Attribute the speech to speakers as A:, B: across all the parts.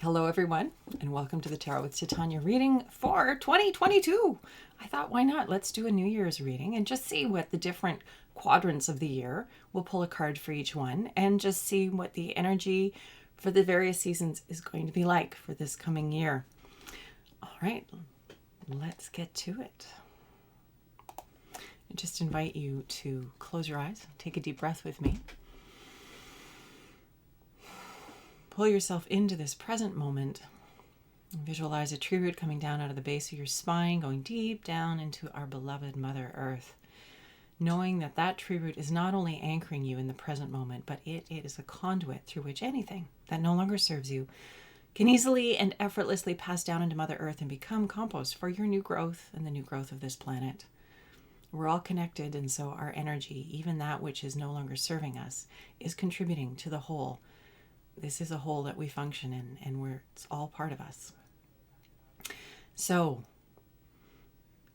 A: Hello everyone, and welcome to the Tarot with Titania reading for 2022. I thought, why not? Let's do a New Year's reading and just see what the different quadrants of the year. We'll pull a card for each one and just see what the energy for the various seasons is going to be like for this coming year. All right, let's get to it. I just invite you to close your eyes, take a deep breath with me. Pull yourself into this present moment. Visualize a tree root coming down out of the base of your spine, going deep down into our beloved Mother Earth. Knowing that that tree root is not only anchoring you in the present moment, but it is a conduit through which anything that no longer serves you can easily and effortlessly pass down into Mother Earth and become compost for your new growth and the new growth of this planet. We're all connected, and so our energy, even that which is no longer serving us, is contributing to the whole. This is a whole that we function in, and it's all part of us. So,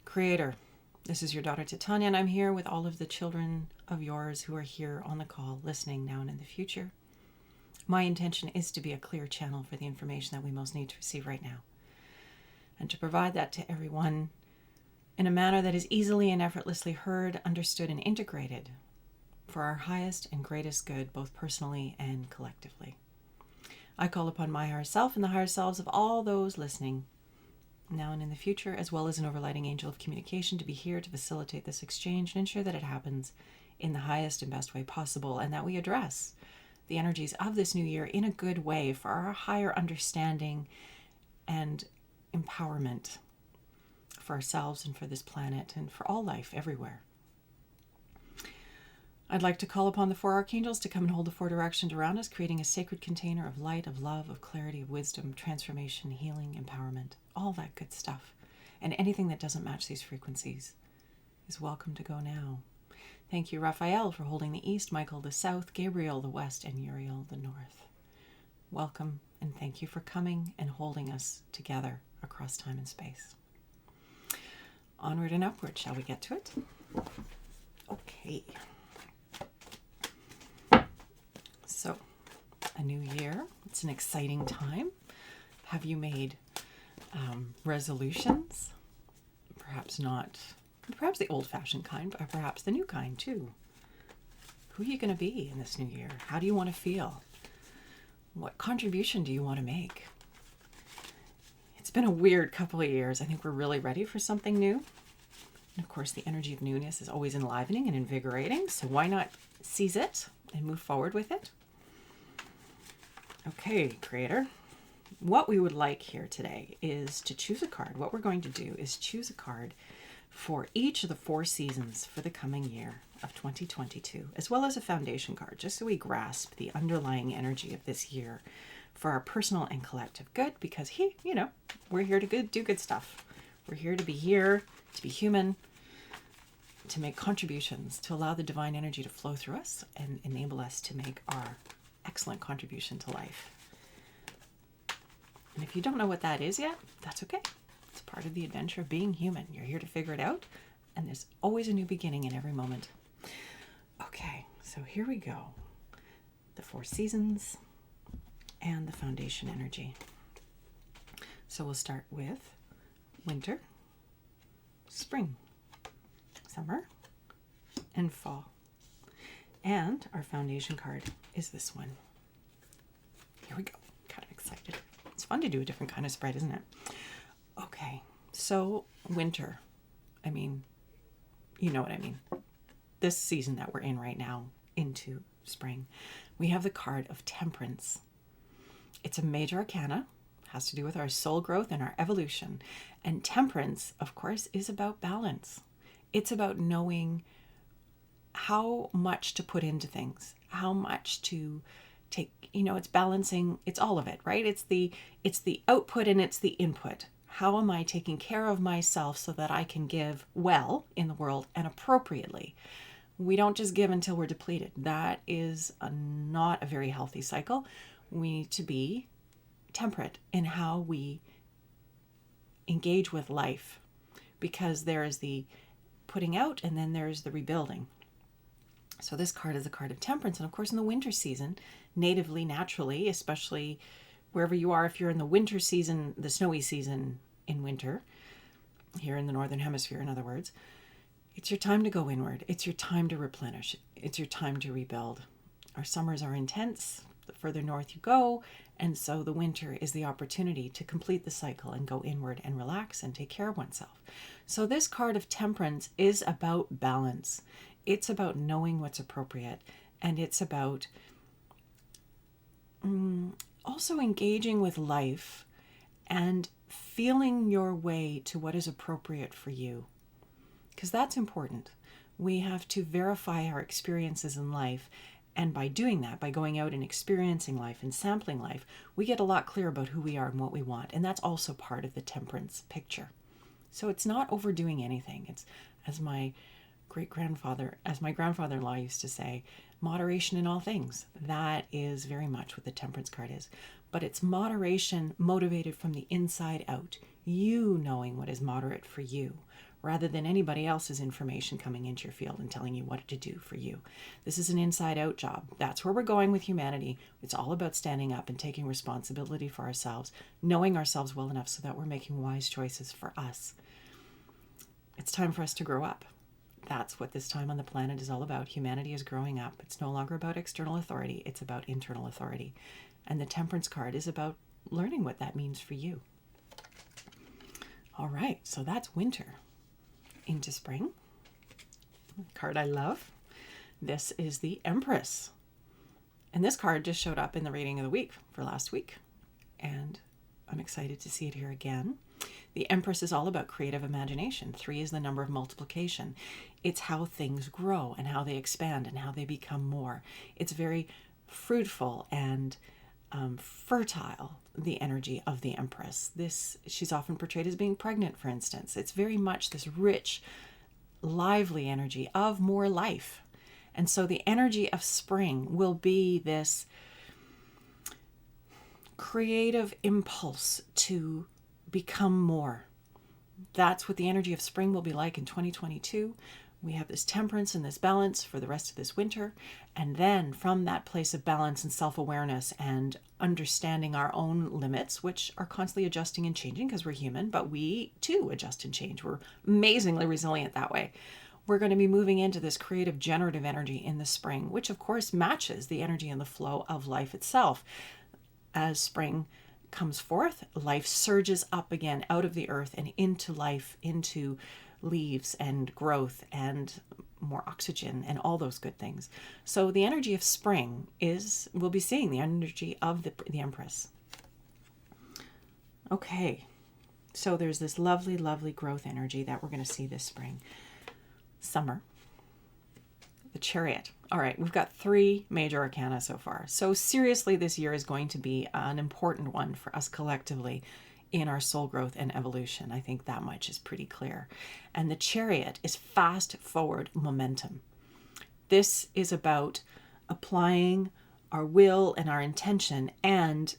A: Creator, this is your daughter Titania, and I'm here with all of the children of yours who are here on the call, listening now and in the future. My intention is to be a clear channel for the information that we most need to receive right now, and to provide that to everyone in a manner that is easily and effortlessly heard, understood, and integrated for our highest and greatest good, both personally and collectively. I call upon my higher self and the higher selves of all those listening, now and in the future, as well as an overlighting angel of communication, to be here to facilitate this exchange and ensure that it happens in the highest and best way possible, and that we address the energies of this new year in a good way for our higher understanding and empowerment for ourselves and for this planet and for all life everywhere. I'd like to call upon the Four Archangels to come and hold the four directions around us, creating a sacred container of light, of love, of clarity, of wisdom, transformation, healing, empowerment, all that good stuff. And anything that doesn't match these frequencies is welcome to go now. Thank you, Raphael, for holding the east, Michael the south, Gabriel the west, and Uriel the north. Welcome, and thank you for coming and holding us together across time and space. Onward and upward, shall we get to it? Okay. So, a new year. It's an exciting time. Have you made resolutions? Perhaps not. Perhaps the old-fashioned kind, but perhaps the new kind too. Who are you going to be in this new year? How do you want to feel? What contribution do you want to make? It's been a weird couple of years. I think we're really ready for something new. And of course, the energy of newness is always enlivening and invigorating. So why not seize it and move forward with it? Okay, Creator, what we would like here today is to choose a card. What we're going to do is choose a card for each of the four seasons for the coming year of 2022, as well as a foundation card, just so we grasp the underlying energy of this year for our personal and collective good, because we're here to do good stuff. We're here to be human, to make contributions, to allow the divine energy to flow through us and enable us to make our excellent contribution to life. And if you don't know what that is yet, that's okay. It's part of the adventure of being human. You're here to figure it out, and there's always a new beginning in every moment. Okay, so here we go. The four seasons and the foundation energy. So we'll start with winter, spring, summer, and fall. And our foundation card is this one. Here we go. Kind of excited. It's fun to do a different kind of spread, isn't it? Okay, so winter. I mean, you know what I mean. This season that we're in right now into spring, we have the card of Temperance. It's a major arcana, has to do with our soul growth and our evolution. And temperance, of course, is about balance. It's about knowing how much to put into things, how much to take, it's balancing, it's all of it, right? It's the output and it's the input. How am I taking care of myself so that I can give well in the world and appropriately? We don't just give until we're depleted. That is not a very healthy cycle. We need to be temperate in how we engage with life, because there is the putting out and then there's the rebuilding. So this card is a card of temperance. And of course, in the winter season, natively, naturally, especially wherever you are, if you're in the winter season, the snowy season in winter, here in the Northern Hemisphere, in other words, it's your time to go inward. It's your time to replenish. It's your time to rebuild. Our summers are intense, the further north you go, and so the winter is the opportunity to complete the cycle and go inward and relax and take care of oneself. So this card of Temperance is about balance. It's about knowing what's appropriate, and it's about also engaging with life and feeling your way to what is appropriate for you, because that's important. We have to verify our experiences in life, and by doing that, by going out and experiencing life and sampling life, we get a lot clearer about who we are and what we want, and that's also part of the Temperance picture. So it's not overdoing anything. It's, as my grandfather-in-law used to say, moderation in all things. That is very much what the Temperance card is. But it's moderation motivated from the inside out. You knowing what is moderate for you, rather than anybody else's information coming into your field and telling you what to do for you. This is an inside-out job. That's where we're going with humanity. It's all about standing up and taking responsibility for ourselves, knowing ourselves well enough so that we're making wise choices for us. It's time for us to grow up. That's what this time on the planet is all about. Humanity is growing up. It's no longer about external authority. It's about internal authority. And the Temperance card is about learning what that means for you. All right, so that's winter. Into spring. A card I love. This is the Empress. And this card just showed up in the reading of the week for last week. And I'm excited to see it here again. The Empress is all about creative imagination. 3 is the number of multiplication. It's how things grow and how they expand and how they become more. It's very fruitful and fertile, the energy of the Empress. She's often portrayed as being pregnant, for instance. It's very much this rich, lively energy of more life. And so the energy of spring will be this creative impulse to become more. That's what the energy of spring will be like in 2022. We have this temperance and this balance for the rest of this winter. And then from that place of balance and self-awareness and understanding our own limits, which are constantly adjusting and changing because we're human, but we too adjust and change. We're amazingly resilient that way. We're going to be moving into this creative generative energy in the spring, which of course matches the energy and the flow of life itself. As spring comes forth, life surges up again out of the earth and into life, into leaves and growth and more oxygen and all those good things. So the energy of spring we'll be seeing the energy of the Empress. Okay, so there's this lovely, lovely growth energy that we're going to see this spring. Summer. The Chariot. All right, we've got 3 major arcana so far. So seriously, this year is going to be an important one for us collectively in our soul growth and evolution. I think that much is pretty clear. And the Chariot is fast forward momentum. This is about applying our will and our intention and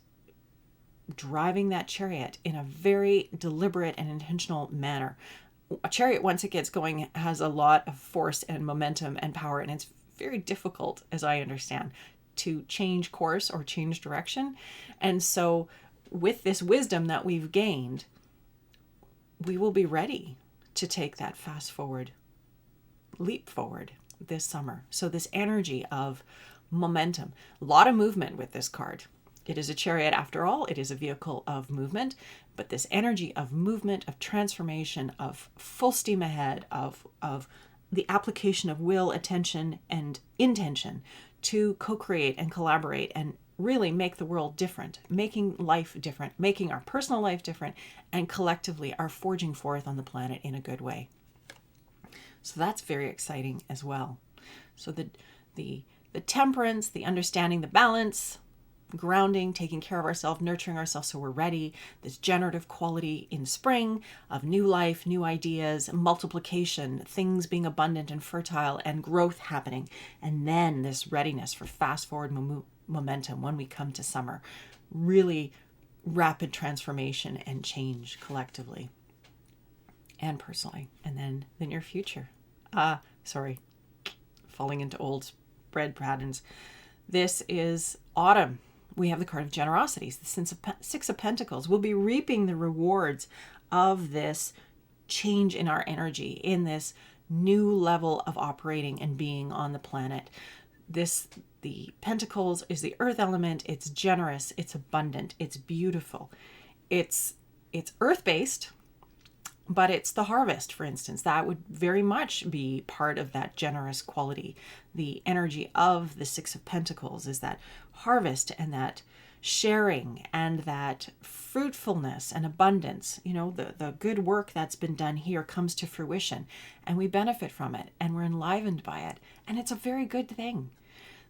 A: driving that chariot in a very deliberate and intentional manner. A chariot, once it gets going, has a lot of force and momentum and power, and it's very difficult, as I understand, to change course or change direction. And so with this wisdom that we've gained, we will be ready to take that fast forward, leap forward this summer. So this energy of momentum, a lot of movement with this card. It is a chariot after all. It is a vehicle of movement, but this energy of movement, of transformation, of full steam ahead, of the application of will, attention, and intention to co-create and collaborate and really make the world different, making life different, making our personal life different, and collectively are forging forth on the planet in a good way. So that's very exciting as well. So the temperance, the understanding the balance, grounding, taking care of ourselves, nurturing ourselves so we're ready, this generative quality in spring of new life, new ideas, multiplication, things being abundant and fertile and growth happening. And then this readiness for fast forward momentum when we come to summer, really rapid transformation and change collectively and personally. And then the near future. Falling into old spread patterns. This is autumn. We have the card of generosity, the Six of Pentacles. We'll be reaping the rewards of this change in our energy, in this new level of operating and being on the planet. The Pentacles is the earth element. It's generous, it's abundant, it's beautiful. It's earth-based, but it's the harvest, for instance. That would very much be part of that generous quality. The energy of the Six of Pentacles is that harvest and that sharing and that fruitfulness and abundance. You know, the good work that's been done here comes to fruition and we benefit from it and we're enlivened by it. And it's a very good thing.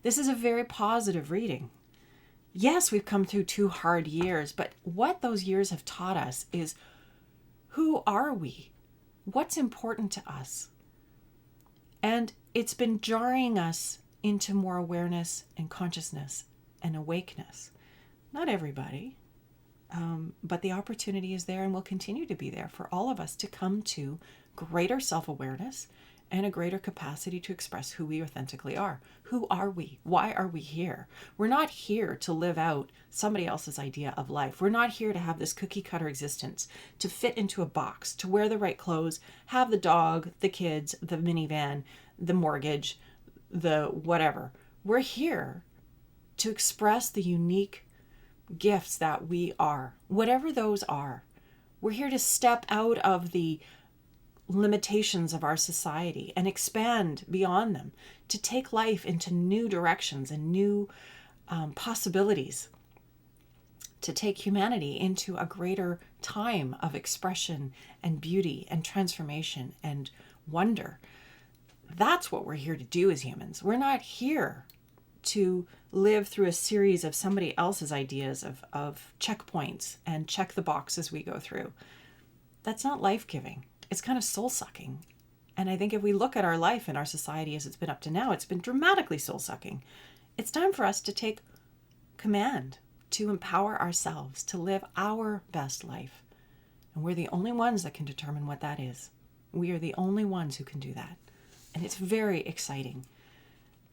A: This is a very positive reading. Yes, we've come through 2 hard years, but what those years have taught us is, who are we? What's important to us? And it's been jarring us into more awareness and consciousness and awakeness. Not everybody, but the opportunity is there and will continue to be there for all of us to come to greater self-awareness and a greater capacity to express who we authentically are. Who are we? Why are we here? We're not here to live out somebody else's idea of life. We're not here to have this cookie cutter existence, to fit into a box, to wear the right clothes, have the dog, the kids, the minivan, the mortgage, the whatever. We're here to express the unique gifts that we are, whatever those are. We're here to step out of the limitations of our society and expand beyond them, to take life into new directions and new possibilities, to take humanity into a greater time of expression and beauty and transformation and wonder. That's what we're here to do as humans. We're not here to live through a series of somebody else's ideas of checkpoints and check the box as we go through. That's not life-giving. It's kind of soul-sucking. And I think if we look at our life and our society as it's been up to now, it's been dramatically soul-sucking. It's time for us to take command, to empower ourselves, to live our best life. And we're the only ones that can determine what that is. We are the only ones who can do that. And it's very exciting.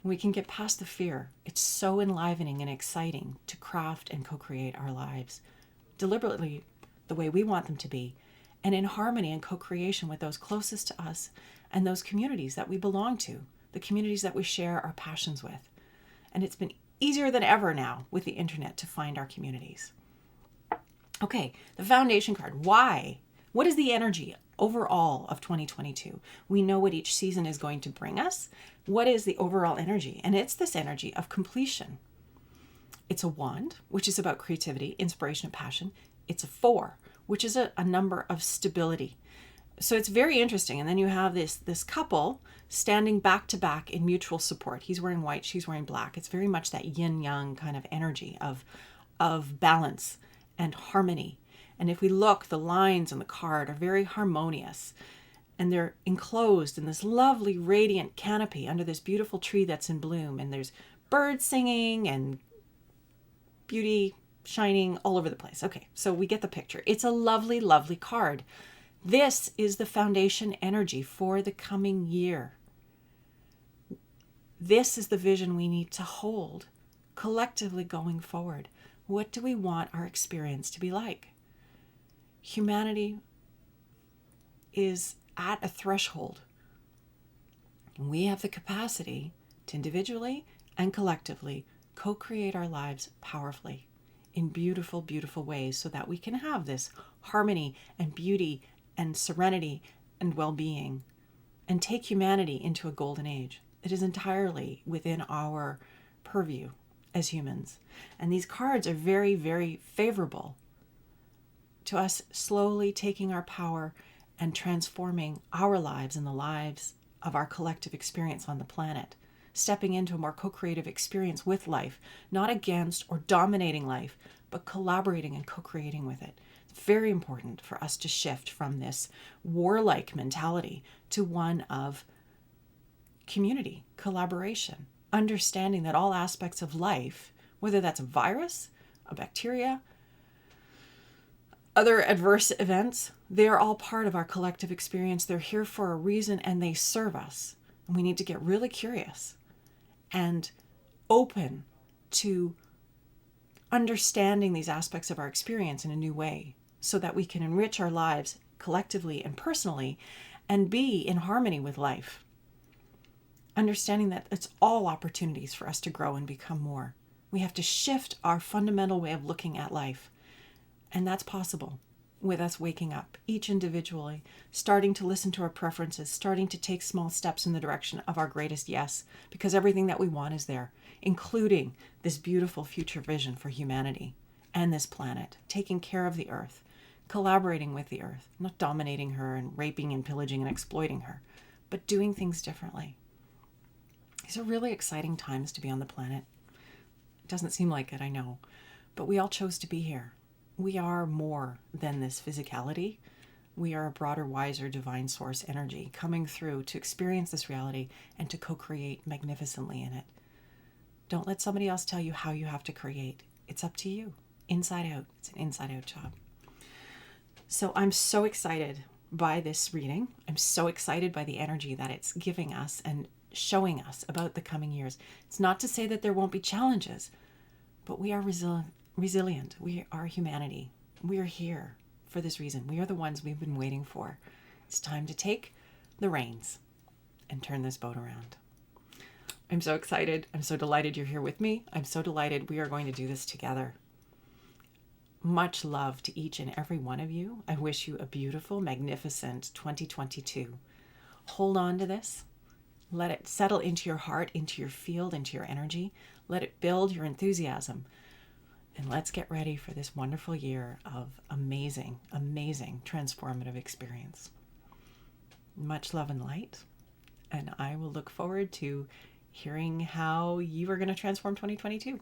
A: We can get past the fear. It's so enlivening and exciting to craft and co-create our lives deliberately the way we want them to be, and in harmony and co-creation with those closest to us and those communities that we belong to, the communities that we share our passions with. And it's been easier than ever now with the internet to find our communities. Okay, the foundation card. Why? What is the energy overall of 2022? We know what each season is going to bring us. What is the overall energy? And it's this energy of completion. It's a wand, which is about creativity, inspiration, and passion. It's a 4, which is a number of stability. So it's very interesting. And then you have this couple standing back to back in mutual support. He's wearing white, she's wearing black. It's very much that yin-yang kind of energy of balance and harmony. And if we look, the lines on the card are very harmonious. And they're enclosed in this lovely radiant canopy under this beautiful tree that's in bloom. And there's birds singing and beauty shining all over the place. Okay, so we get the picture. It's a lovely, lovely card. This is the foundation energy for the coming year. This is the vision we need to hold collectively going forward. What do we want our experience to be like? Humanity is at a threshold. We have the capacity to individually and collectively co-create our lives powerfully in beautiful, beautiful ways so that we can have this harmony and beauty and serenity and well-being and take humanity into a golden age. It is entirely within our purview as humans. And these cards are very, very favorable to us slowly taking our power and transforming our lives and the lives of our collective experience on the planet, stepping into a more co-creative experience with life, not against or dominating life, but collaborating and co-creating with it. It's very important for us to shift from this warlike mentality to one of community, collaboration, understanding that all aspects of life, whether that's a virus, a bacteria, other adverse events, they are all part of our collective experience. They're here for a reason and they serve us. And we need to get really curious and open to understanding these aspects of our experience in a new way so that we can enrich our lives collectively and personally and be in harmony with life. Understanding that it's all opportunities for us to grow and become more. We have to shift our fundamental way of looking at life. And that's possible with us waking up, each individually, starting to listen to our preferences, starting to take small steps in the direction of our greatest yes, because everything that we want is there, including this beautiful future vision for humanity and this planet, taking care of the earth, collaborating with the earth, not dominating her and raping and pillaging and exploiting her, but doing things differently. These are really exciting times to be on the planet. It doesn't seem like it, I know, but we all chose to be here. We are more than this physicality. We are a broader, wiser, divine source energy coming through to experience this reality and to co-create magnificently in it. Don't let somebody else tell you how you have to create. It's up to you, inside out. It's an inside-out job. So I'm so excited by this reading. I'm so excited by the energy that it's giving us and showing us about the coming years. It's not to say that there won't be challenges, but we are resilient. We are humanity. We are here for this reason. We are the ones we've been waiting for. It's time to take the reins and turn this boat around. I'm so excited. I'm so delighted you're here with me. I'm so delighted we are going to do this together. Much love to each and every one of you. I wish you a beautiful, magnificent 2022. Hold on to this. Let it settle into your heart, into your field, into your energy. Let it build your enthusiasm. And let's get ready for this wonderful year of amazing, amazing transformative experience. Much love and light. And I will look forward to hearing how you are going to transform 2022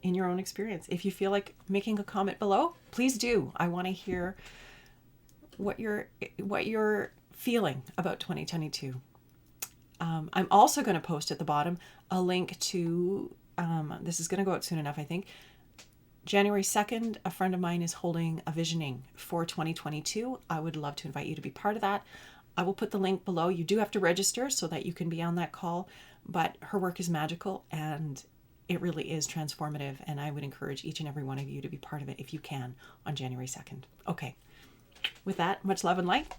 A: in your own experience. If you feel like making a comment below, please do. I want to hear what you're feeling about 2022. I'm also going to post at the bottom a link to, this is going to go out soon enough, I think. January 2nd, a friend of mine is holding a visioning for 2022. I would love to invite you to be part of that. I will put the link below. You do have to register so that you can be on that call, but her work is magical and it really is transformative. And I would encourage each and every one of you to be part of it if you can on January 2nd. Okay. With that, much love and light.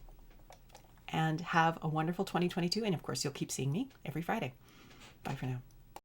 A: And have a wonderful 2022. And of course, you'll keep seeing me every Friday. Bye for now.